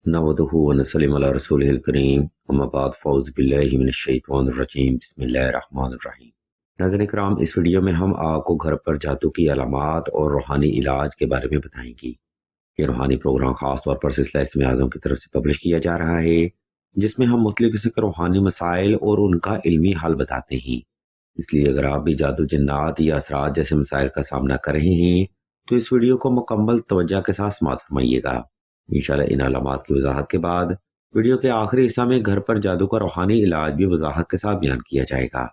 نحمدہ ونصلی علی رسولہ الکریم اما بعد فاعوذ باللہ من الشیطان الرجیم بسم اللہ الرحمن الرحیم۔ ناظرین کرام، اس ویڈیو میں ہم آپ کو گھر پر جادو کی علامات اور روحانی علاج کے بارے میں بتائیں گی۔ یہ روحانی پروگرام خاص طور پر سلسلہ اسم اعظم کی طرف سے پبلش کیا جا رہا ہے، جس میں ہم مختلف قسم کے روحانی مسائل اور ان کا علمی حل بتاتے ہیں۔ اس لیے اگر آپ بھی جادو، جنات یا اثرات جیسے مسائل کا سامنا کر رہے ہیں تو اس ویڈیو کو مکمل توجہ کے ساتھ سماعت فرمائیے گا۔ انشاءاللہ ان علامات کی وضاحت کے بعد ویڈیو کے آخری حصہ میں گھر پر جادو کا روحانی علاج بھی وضاحت کے ساتھ بیان کیا جائے گا۔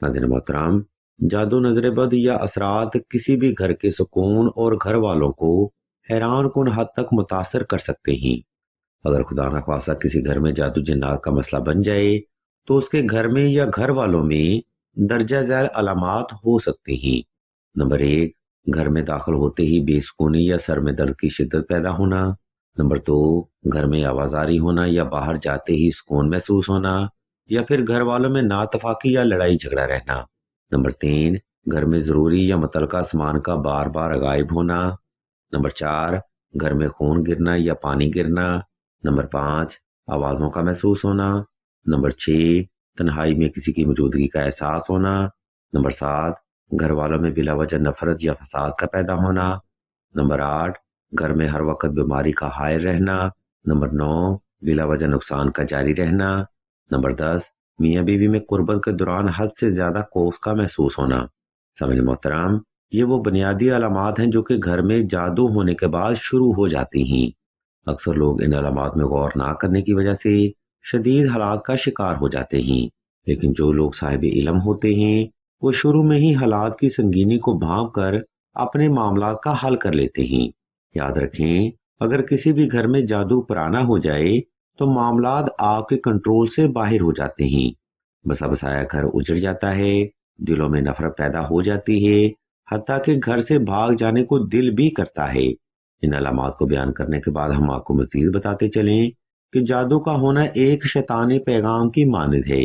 ناظرین محترم، جادو، نظر بد یا اثرات کسی بھی گھر کے سکون اور گھر والوں کو حیران کن حد تک متاثر کر سکتے ہیں۔ اگر خدا نخواستہ کسی گھر میں جادو جنات کا مسئلہ بن جائے تو اس کے گھر میں یا گھر والوں میں درجہ ذیل علامات ہو سکتے ہیں۔ نمبر 1، گھر میں داخل ہوتے ہی بے سکونی یا سر میں درد کی شدت پیدا ہونا۔ نمبر 2، گھر میں آوازاری ہونا یا باہر جاتے ہی سکون محسوس ہونا، یا پھر گھر والوں میں ناتفاقی یا لڑائی جھگڑا رہنا۔ نمبر 3، گھر میں ضروری یا متعلقہ سامان کا بار بار غائب ہونا۔ نمبر 4، گھر میں خون گرنا یا پانی گرنا۔ نمبر 5، آوازوں کا محسوس ہونا۔ نمبر 6، تنہائی میں کسی کی موجودگی کا احساس ہونا۔ نمبر 7، گھر والوں میں بلا وجہ نفرت یا فساد کا پیدا ہونا۔ نمبر 8، گھر میں ہر وقت بیماری کا حائل رہنا۔ نمبر 9، بلا وجہ نقصان کا جاری رہنا۔ نمبر 10، میاں بیوی میں قربت کے دوران حد سے زیادہ خوف کا محسوس ہونا۔ سامعین محترم، یہ وہ بنیادی علامات ہیں جو کہ گھر میں جادو ہونے کے بعد شروع ہو جاتی ہیں۔ اکثر لوگ ان علامات میں غور نہ کرنے کی وجہ سے شدید حالات کا شکار ہو جاتے ہیں، لیکن جو لوگ صاحب علم ہوتے ہیں وہ شروع میں ہی حالات کی سنگینی کو بھانپ کر اپنے معاملات کا حل کر لیتے ہیں۔ یاد رکھیں، اگر کسی بھی گھر میں جادو پرانا ہو جائے تو معاملات آپ کے کنٹرول سے باہر ہو جاتے ہیں۔ بسا بسایا گھر اجڑ جاتا ہے، دلوں میں نفرت پیدا ہو جاتی ہے، حتیٰ کہ گھر سے بھاگ جانے کو دل بھی کرتا ہے۔ ان علامات کو بیان کرنے کے بعد ہم آپ کو مزید بتاتے چلیں کہ جادو کا ہونا ایک شیطانی پیغام کی مانند ہے۔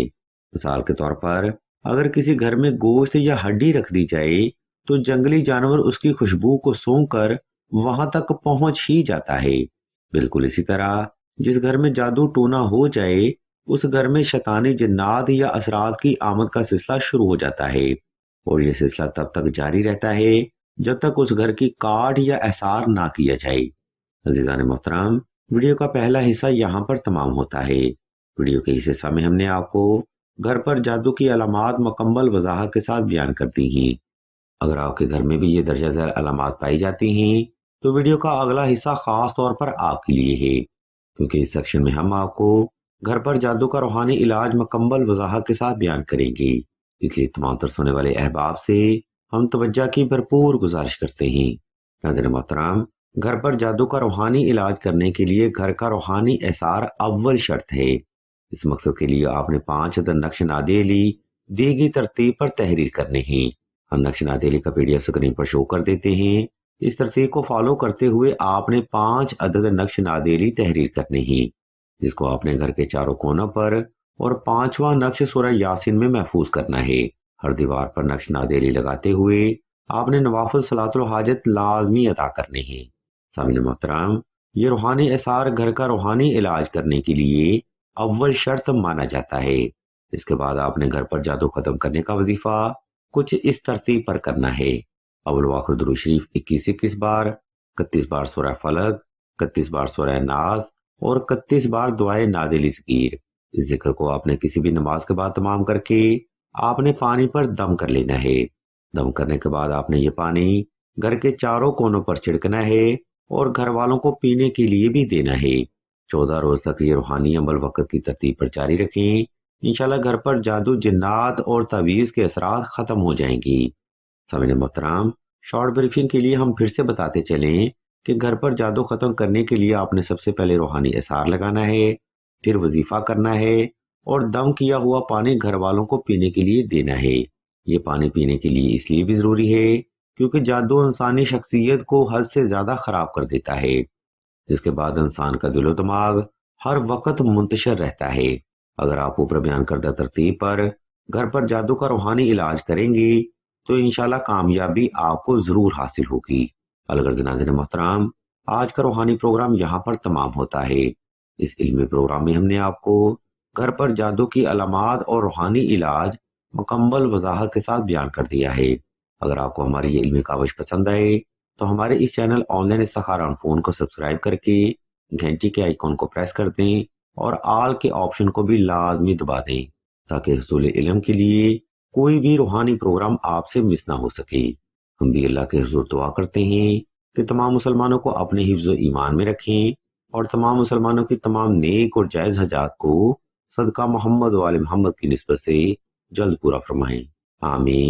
مثال کے طور پر، اگر کسی گھر میں گوشت یا ہڈی رکھ دی جائے تو جنگلی جانور اس کی خوشبو کو سونگھ کر وہاں تک پہنچ ہی جاتا ہے۔ بالکل اسی طرح جس گھر میں جادو ٹونا ہو جائے اس گھر میں شیطانی جنات یا اثرات کی آمد کا سلسلہ شروع ہو جاتا ہے، اور یہ سلسلہ تب تک جاری رہتا ہے جب تک اس گھر کی کاٹ یا احصار نہ کیا جائے۔ عزیزان محترم، ویڈیو کا پہلا حصہ یہاں پر تمام ہوتا ہے۔ ویڈیو کے اس حصہ میں ہم نے آپ کو گھر پر جادو کی علامات مکمل وضاحت کے ساتھ بیان کر دی ہیں۔ اگر آپ کے گھر میں بھی یہ درجہ ذیل علامات پائی جاتی ہیں تو ویڈیو کا اگلا حصہ خاص طور پر آپ کے لیے ہے، کیونکہ اس سیکشن میں ہم آپ کو گھر پر جادو کا روحانی علاج مکمل وضاحت کے ساتھ بیان کریں گے۔ اس لیے تمام تر سننے والے احباب سے ہم توجہ کی بھرپور گزارش کرتے ہیں۔ ناظرین محترم، گھر پر جادو کا روحانی علاج کرنے کے لیے گھر کا روحانی احصار اول شرط ہے۔ اس مقصد کے لیے آپ نے 5 عدد نقش نادیلی دی گئی ترتیب پر تحریر کرنے ہیں۔ ہم نقش نادیلی کا PDF سکرین پر شو کر دیتے ہیں۔ اس ترتیب کو فالو کرتے ہوئے آپ نے 5 عدد نقش نادیلی تحریر کرنے ہیں، جس کو آپ نے گھر کے چاروں کونوں پر اور 5واں نقش سورہ یاسین میں محفوظ کرنا ہے۔ ہر دیوار پر نقش نادیلی لگاتے ہوئے آپ نے نوافل صلاۃ الحاجت لازمی ادا کرنے ہیں۔ سامعین محترم، یہ روحانی اثار گھر کا روحانی علاج کرنے کے لیے اول شرط مانا جاتا ہے۔ اس کے بعد آپ نے گھر پر جادو ختم کرنے کا وظیفہ کچھ اس ترتیب پر کرنا ہے۔ اول و آخر درود شریف 21 بار، 31 بار سورہ فلق، 31 بار سورہ ناس اور 31 بار دعائے نادیلی ذکیر۔ اس ذکر کو آپ نے کسی بھی نماز کے بعد تمام کر کے آپ نے پانی پر دم کر لینا ہے۔ دم کرنے کے بعد آپ نے یہ پانی گھر کے چاروں کونوں پر چھڑکنا ہے اور گھر والوں کو پینے کے لیے بھی دینا ہے۔ 14 روز تک یہ روحانی عمل وقت کی ترتیب پر جاری رکھیں۔ انشاءاللہ گھر پر جادو، جنات اور تعویذ کے اثرات ختم ہو جائیں گی۔ سامعین محترم، شارٹ بریفنگ کے لیے ہم پھر سے بتاتے چلیں کہ گھر پر جادو ختم کرنے کے لیے آپ نے سب سے پہلے روحانی اثار لگانا ہے، پھر وظیفہ کرنا ہے اور دم کیا ہوا پانی گھر والوں کو پینے کے لیے دینا ہے۔ یہ پانی پینے کے لیے اس لیے بھی ضروری ہے کیونکہ جادو انسانی شخصیت کو حد سے زیادہ خراب کر دیتا ہے، جس کے بعد انسان کا دل و دماغ ہر وقت منتشر رہتا ہے۔ اگر آپ اوپر بیان کردہ ترتیب پر گھر پر جادو کا روحانی علاج کریں گے تو انشاءاللہ کامیابی آپ کو ضرور حاصل ہوگی۔ الغرض ناظرین محترم، آج کا روحانی پروگرام یہاں پر تمام ہوتا ہے۔ اس علمی پروگرام میں ہم نے آپ کو گھر پر جادو کی علامات اور روحانی علاج مکمل وضاحت کے ساتھ بیان کر دیا ہے۔ اگر آپ کو ہماری یہ علمی کاوش پسند آئے تو ہمارے اس چینل آن لائن استخارہ آن فون کو سبسکرائب کر کے گھنٹی کے آئیکن کو پریس کر دیں اور آل کے آپشن کو بھی لازمی دبا دیں تاکہ حصول علم کے لیے کوئی بھی روحانی پروگرام آپ سے مس نہ ہو سکے۔ ہم بھی اللہ کے حضور دعا کرتے ہیں کہ تمام مسلمانوں کو اپنے حفظ و ایمان میں رکھیں اور تمام مسلمانوں کی تمام نیک اور جائز حاجات کو صدقہ محمد و آل محمد کی نسبت سے جلد پورا فرمائیں۔ آمین۔